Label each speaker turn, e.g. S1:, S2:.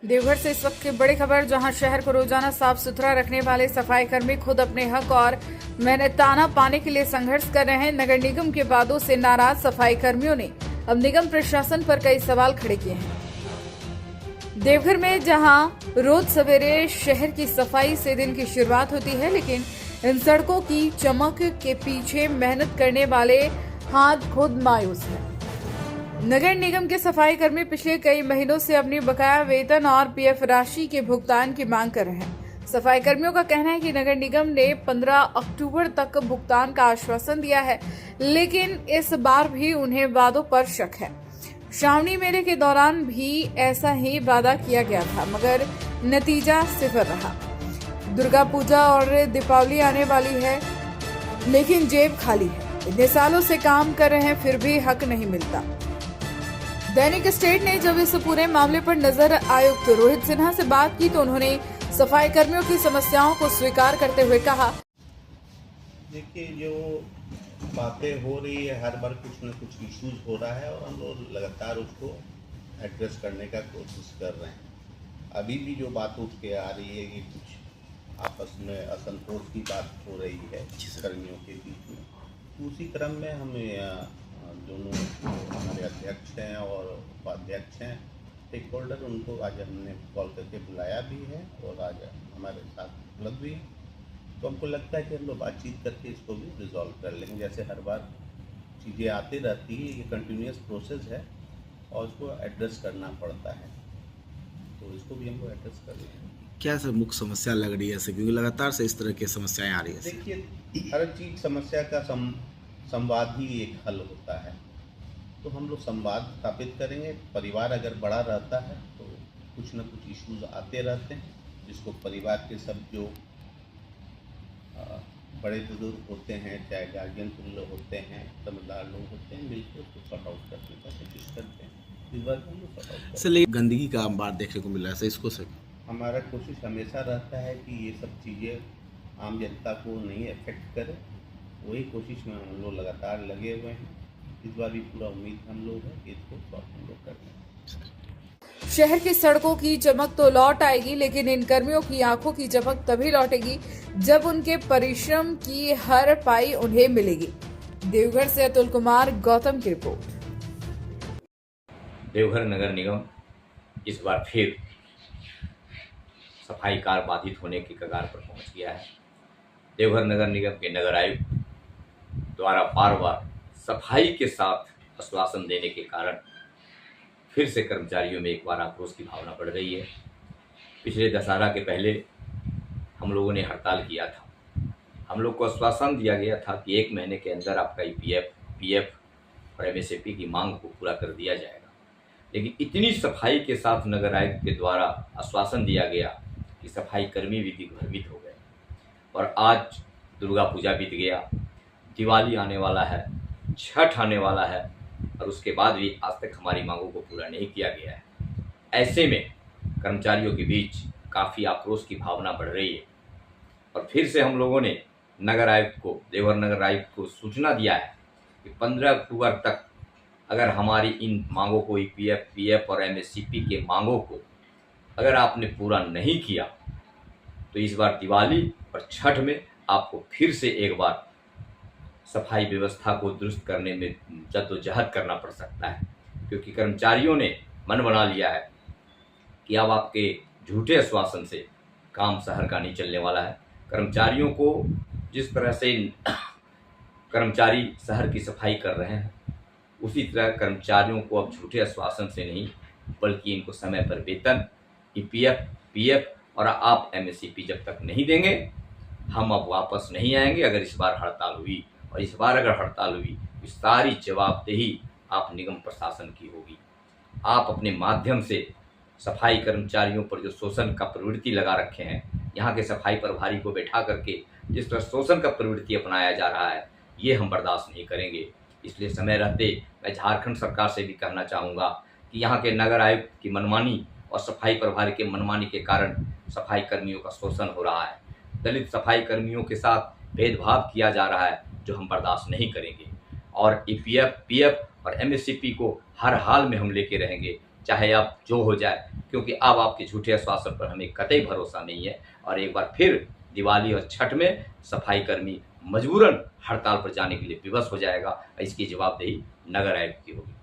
S1: देवघर से इस वक्त की बड़ी खबर, जहां शहर को रोजाना साफ सुथरा रखने वाले सफाई कर्मी खुद अपने हक और मेहनताना पाने के लिए संघर्ष कर रहे हैं। नगर निगम के वादों से नाराज सफाई कर्मियों ने अब निगम प्रशासन पर कई सवाल खड़े किए हैं। देवघर में जहां रोज सवेरे शहर की सफाई से दिन की शुरुआत होती है, लेकिन इन सड़कों की चमक के पीछे मेहनत करने वाले हाथ खुद मायूस हैं। नगर निगम के सफाई कर्मी पिछले कई महीनों से अपनी बकाया वेतन और पीएफ राशि के भुगतान की मांग कर रहे हैं। सफाई कर्मियों का कहना है कि नगर निगम ने 15 अक्टूबर तक भुगतान का आश्वासन दिया है, लेकिन इस बार भी उन्हें वादों पर शक है। श्रावणी मेले के दौरान भी ऐसा ही वादा किया गया था, मगर नतीजा सिफर रहा। दुर्गा पूजा और दीपावली आने वाली है, लेकिन जेब खाली है। इतने सालों से काम कर रहे हैं, फिर भी हक नहीं मिलता। दैनिक स्टेट ने जब इस पूरे मामले पर नजर आयुक्त रोहित सिन्हा से बात की, तो उन्होंने सफाई कर्मियों की समस्याओं को स्वीकार करते हुए कहा,
S2: देखिए, जो बातें हो रही है, हर बार कुछ न कुछ इश्यूज हो रहा है और हम लोग लगातार उसको एड्रेस करने का कोशिश कर रहे हैं। अभी भी जो बात उठ के आ रही है कि कुछ आपस में असंतोष की बात हो रही है कर्मियों के बीच में, उसी क्रम में हम दोनों हमारे अध्यक्ष हैं और उपाध्यक्ष हैं, स्टेक होल्डर, उनको आज हमने कॉल करके बुलाया भी है और आज हमारे साथ उपलब्ध भी है। तो हमको लगता है कि हम लोग बातचीत करके इसको भी रिजॉल्व कर लेंगे। जैसे हर बार चीज़ें आती रहती है, ये कंटिन्यूस प्रोसेस है और इसको एड्रेस करना पड़ता है, तो इसको भी हम लोग एड्रेस कर लेंगे।
S3: क्या सर मुख्य समस्या लग रही है ऐसे, क्योंकि लगातार से इस तरह की समस्याएं आ रही है?
S2: देखिए, हर चीज़ समस्या का संवाद ही एक हल होता है, तो हम लोग संवाद स्थापित करेंगे। परिवार अगर बड़ा रहता है तो कुछ न कुछ इश्यूज आते रहते हैं, जिसको परिवार के सब जो बड़े बुजुर्ग होते हैं, चाहे गार्जियन तुल्य होते हैं, समझदार लोग होते हैं, मिलकर उसको सॉर्ट आउट करने का कोशिश करते हैं। इस बार हम लोग सॉर्ट आउट करते हैं।
S3: लेकिन गंदगी का बात देखने को मिल रहा है, इसको सर
S2: हमारा कोशिश हमेशा रहता है कि ये सब चीज़ें आम जनता को नहीं अफेक्ट करे, वही कोशिश में हम लोग लगातार लगे हुए हैं। इस बार भी पूरा उम्मीद हम लोग है कि इसको सॉल्व हम लोग कर लेंगे।
S1: शहर की सड़कों की चमक तो लौट आएगी, लेकिन इन कर्मियों की आंखों की चमक तभी लौटेगी जब उनके परिश्रम की हर पाई उन्हें मिलेगी। देवघर से अतुल कुमार, गौतम की रिपोर्ट।
S4: देवघर नगर निगम इस बार फिर सफाई कार्य बाधित होने की कगार पर पहुंच गया है। देवघर नगर निगम के नगर आयुक्त द्वारा बार बार सफाई के साथ आश्वासन देने के कारण फिर से कर्मचारियों में एक बार आक्रोश की भावना बढ़ रही है। पिछले दशहरा के पहले हम लोगों ने हड़ताल किया था। हम लोग को आश्वासन दिया गया था कि 1 महीने के अंदर आपका ईपीएफ, पीएफ और एमएसपी की मांग को पूरा कर दिया जाएगा। लेकिन इतनी सफाई के साथ नगर आयुक्त के द्वारा आश्वासन दिया गया कि सफाई कर्मी भी दिग्भ्रमित हो गए। और आज दुर्गा पूजा बीत गया, दिवाली आने वाला है, छठ आने वाला है, और उसके बाद भी आज तक हमारी मांगों को पूरा नहीं किया गया है। ऐसे में कर्मचारियों के बीच काफ़ी आक्रोश की भावना बढ़ रही है और फिर से हम लोगों ने नगर आयुक्त को, देवघर नगर आयुक्त को सूचना दिया है कि 15 अक्टूबर तक अगर हमारी इन मांगों को, पीएफ और एमएससीपी के मांगों को अगर आपने पूरा नहीं किया तो इस बार दिवाली और छठ में आपको फिर से एक बार सफाई व्यवस्था को दुरुस्त करने में जद्दोजहद करना पड़ सकता है। क्योंकि कर्मचारियों ने मन बना लिया है कि अब आपके झूठे आश्वासन से काम शहर का नहीं चलने वाला है। कर्मचारियों को जिस तरह से कर्मचारी शहर की सफाई कर रहे हैं, उसी तरह कर्मचारियों को अब झूठे आश्वासन से नहीं, बल्कि इनको समय पर वेतन, ईपीएफ, पीएफ और आप एमएससीपी जब तक नहीं देंगे, हम अब वापस नहीं आएंगे। अगर इस बार हड़ताल हुई, और इस बार अगर हड़ताल हुई तो सारी जवाबदेही आप निगम प्रशासन की होगी। आप अपने माध्यम से सफाई कर्मचारियों पर जो शोषण का प्रवृत्ति लगा रखे हैं, यहाँ के सफाई प्रभारी को बैठा करके जिस तरह शोषण का प्रवृत्ति अपनाया जा रहा है, ये हम बर्दाश्त नहीं करेंगे। इसलिए समय रहते मैं झारखंड सरकार से भी कहना चाहूँगा कि यहाँ के नगर आयुक्त की मनमानी और सफाई प्रभारी के मनमानी के कारण सफाई कर्मियों का शोषण हो रहा है। दलित सफाई कर्मियों के साथ भेदभाव किया जा रहा है, जो हम बर्दाश्त नहीं करेंगे। और ईपीएफ, पीएफ और एमएससीपी को हर हाल में हम लेके रहेंगे, चाहे अब जो हो जाए, क्योंकि अब आपके झूठे आश्वासन पर हमें कतई भरोसा नहीं है। और एक बार फिर दिवाली और छठ में सफाई कर्मी मजबूरन हड़ताल पर जाने के लिए विवश हो जाएगा। इसकी जवाबदेही नगर आयुक्त की होगी।